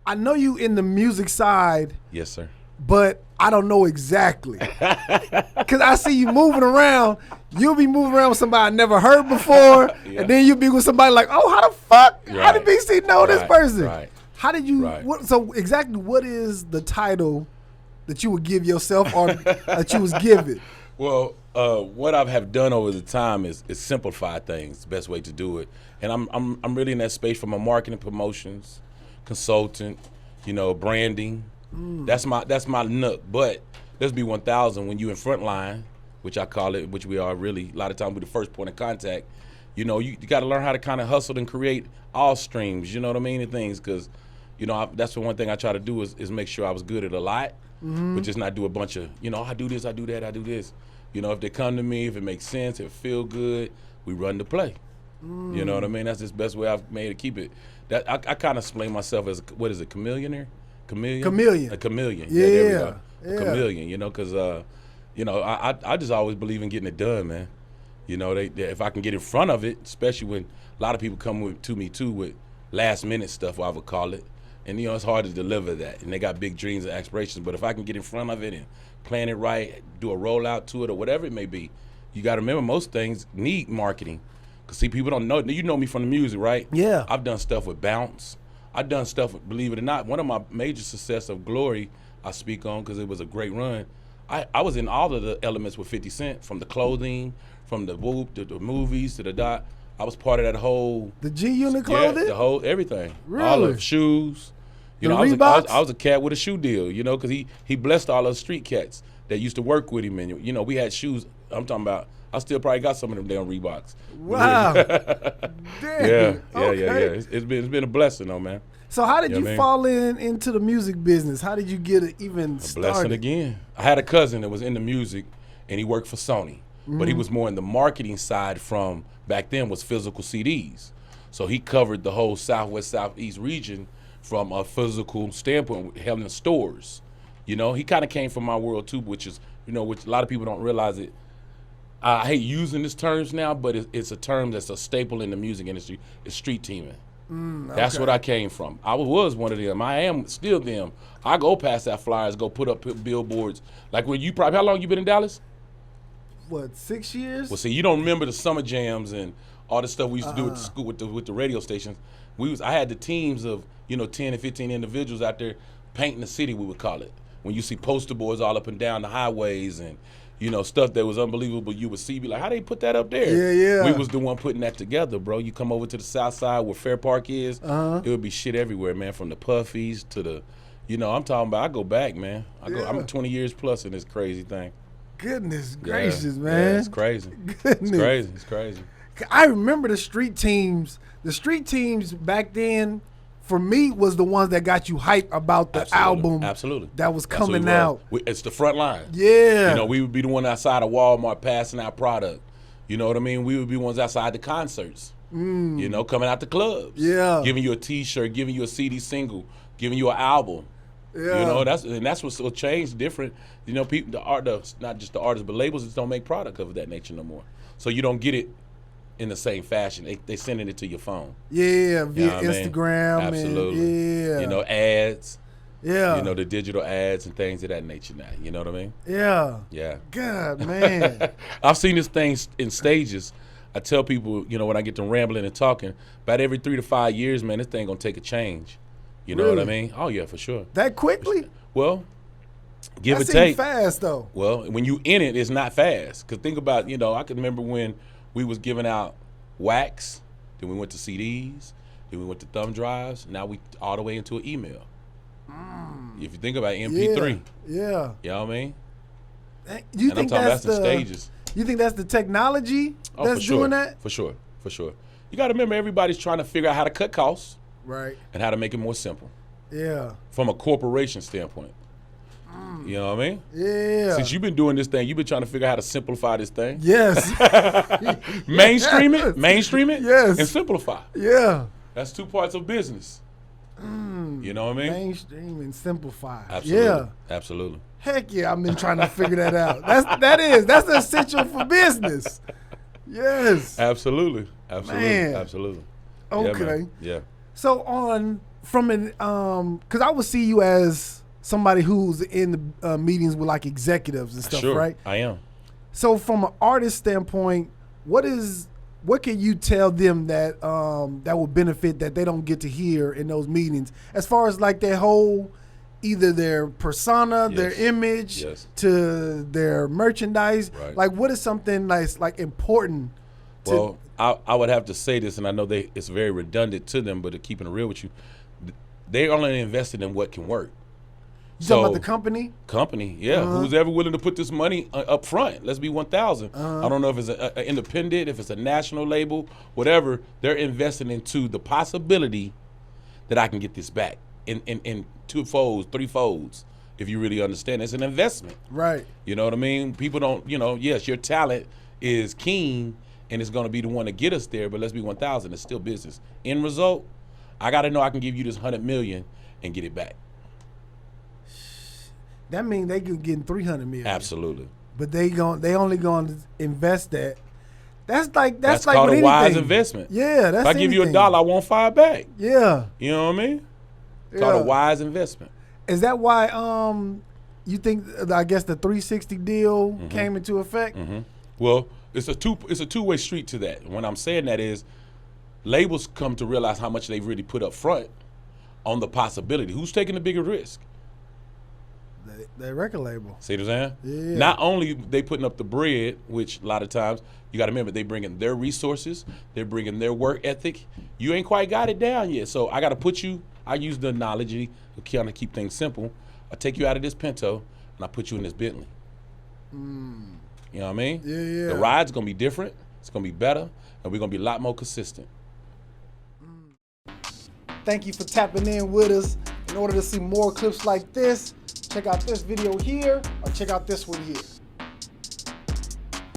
I know you in the music side, Yes, sir. but I don't know exactly. Because I see you moving around. You'll be moving around with somebody I never heard before, Yeah. and then you'll be with somebody like, oh, how the fuck? How did Right. BC know this Right. person? Right. How did you? Right. So exactly, what is the title that you would give yourself or that you was given? Well, what I have done over the time is simplify things. The best way to do it, and I'm really in that space from a marketing, promotions, consultant, branding. That's my nook. But let's be 1,000 when you in front line, which I call it, which we are really a lot of times we're the first point of contact. You got to learn how to kind of hustle and create all streams. You know what I mean? And things because, that's the one thing I try to do is make sure I was good at a lot. But just not do a bunch of, I do this, I do that, I do this. If they come to me, if it makes sense, if it feel good, we run the play. You know what I mean? That's the best way I've made to keep it. That I kind of explain myself as, what is it, chameleon? Chameleon. A chameleon. Yeah, there we go. yeah. A chameleon, because, I just always believe in getting it done, man. If I can get in front of it, especially when a lot of people come to me, too, with last-minute stuff, I would call it. And, it's hard to deliver that. And they got big dreams and aspirations. But if I can get in front of it and plan it right, do a rollout to it or whatever it may be, you got to remember most things need marketing. Because, see, people don't know. You know me from the music, right? Yeah. I've done stuff with Bounce. I've done stuff, believe it or not, one of my major success of Glory I speak on because it was a great run. I was in all of the elements with 50 Cent, from the clothing, from the Whoop, to the movies, to the dot. I was part of that whole. The G-Unit clothing? Yeah, the whole everything. Really? All of shoes. The I Reeboks? was a cat with a shoe deal, because he blessed all those street cats that used to work with him. And, we had shoes. I'm talking about, I still probably got some of them damn Reeboks. Wow. Damn. Yeah. Okay. It's been a blessing, though, man. So how did You know you what I mean? fall into the music business? How did you get it even Blessing started? again. I had a cousin that was in the music, and he worked for Sony. But he was more in the marketing side from, back then, was physical CDs. So he covered the whole Southwest, Southeast region from a physical standpoint, held in stores. He kind of came from my world, too, which is, which a lot of people don't realize it. I hate using these terms now, but it's a term that's a staple in the music industry. It's street teaming. That's what I came from. I was one of them. I am still them. I go past that flyers, go put up billboards. Like when you probably, how long you been in Dallas? What, 6 years? Well, see, you don't remember the summer jams and all the stuff we used to do at the school with the radio stations. I had the teams of 10 and 15 individuals out there painting the city, we would call it. When you see poster boards all up and down the highways and stuff that was unbelievable, you would see, be like, how they put that up there? Yeah. We was the one putting that together, bro. You come over to the south side where Fair Park is, it would be shit everywhere, man, from the Puffies to the, I'm talking about, I go back, man. I'm 20 years plus in this crazy thing. Goodness gracious, Yeah, man. it's crazy. Goodness. It's crazy. I remember the street teams. The street teams back then, for me, was the ones that got you hype about the album Absolutely. that was coming Absolutely out. It's the front line. Yeah. We would be the one outside of Walmart passing out product. You know what I mean? We would be ones outside the concerts. Coming out the clubs. Yeah. Giving you a T-shirt, giving you a CD single, giving you an album. Yeah. That's what's changed different. People, not just the artists, but labels just don't make product of that nature no more. So you don't get it in the same fashion. They sending it to your phone. Yeah, via what I mean? Instagram. Absolutely. And, yeah. Ads. Yeah. The digital ads and things of that nature now. You know what I mean? Yeah. Yeah. God, man. I've seen this thing in stages. I tell people, when I get to rambling and talking, about every 3 to 5 years, man, this thing gonna take a change. You know what I mean? Oh yeah, for sure. That quickly? Well, give That or take. seems fast though. Well, when you in it, it's not fast. Cause think about, I can remember when we was giving out wax, then we went to CDs, then we went to thumb drives. Now we all the way into an email. If you think about MP3, Yeah. you know what I mean? You And think I'm talking that's about the the stages. You think that's the technology Oh, that's for sure. doing that? For sure. You got to remember, everybody's trying to figure out how to cut costs Right. and how to make it more simple Yeah. from a corporation standpoint. You know what I mean? Yeah. Since you've been doing this thing, you've been trying to figure out how to simplify this thing. Yes. Mainstream Yes. it, and simplify. Yeah. That's two parts of business. You know what I mean? Mainstream and simplify. Absolutely. Yeah. Absolutely. Heck yeah, I've been trying to figure that out. That's essential for business. Yes. Absolutely. Man. Absolutely. Okay. Yeah, man. Yeah. So on from an because I would see you as somebody who's in the meetings with like executives and stuff, Sure, right? I am. So from an artist standpoint, what can you tell them that that will benefit that they don't get to hear in those meetings, as far as like their whole, either their persona, their Yes. image, Yes. to their merchandise? Right. Like, what is something that's like important to? Well, I would have to say this, and I know it's very redundant to them, but keeping it real with you, they're only invested in what can work. You talking about the company? Company, yeah. Who's ever willing to put this money up front? Let's be 1,000. I don't know if it's an independent, if it's a national label, whatever. They're investing into the possibility that I can get this back in 2 folds, 3 folds, if you really understand. It's an investment. Right. You know what I mean? People don't, yes, your talent is keen and it's going to be the one to get us there, but let's be 1,000. It's still business. End result, I got to know I can give you this 100 million and get it back. That means they could get 300 million. Absolutely. But they only going to invest that. That's like That's like called with a wise anything. investment. Yeah, that's If I give you anything. $1, I want 5 back. Yeah. You know what I mean? It's called Yeah. a wise investment. Is that why you think I guess the 360 deal came into effect? Well, it's a two-way street to that. When I'm saying that is, labels come to realize how much they've really put up front on the possibility. Who's taking the bigger risk? The record label. See what I'm saying? Yeah. Not only they putting up the bread, which a lot of times you got to remember they bring in their resources, they're bringing their work ethic. You ain't quite got it down yet, so I got to put you. I use the analogy to kind of keep things simple. I take you out of this Pinto and I put you in this Bentley. You know what I mean? Yeah, yeah. The ride's gonna be different. It's gonna be better, and we're gonna be a lot more consistent. Thank you for tapping in with us. In order to see more clips like this, check out this video here or check out this one here.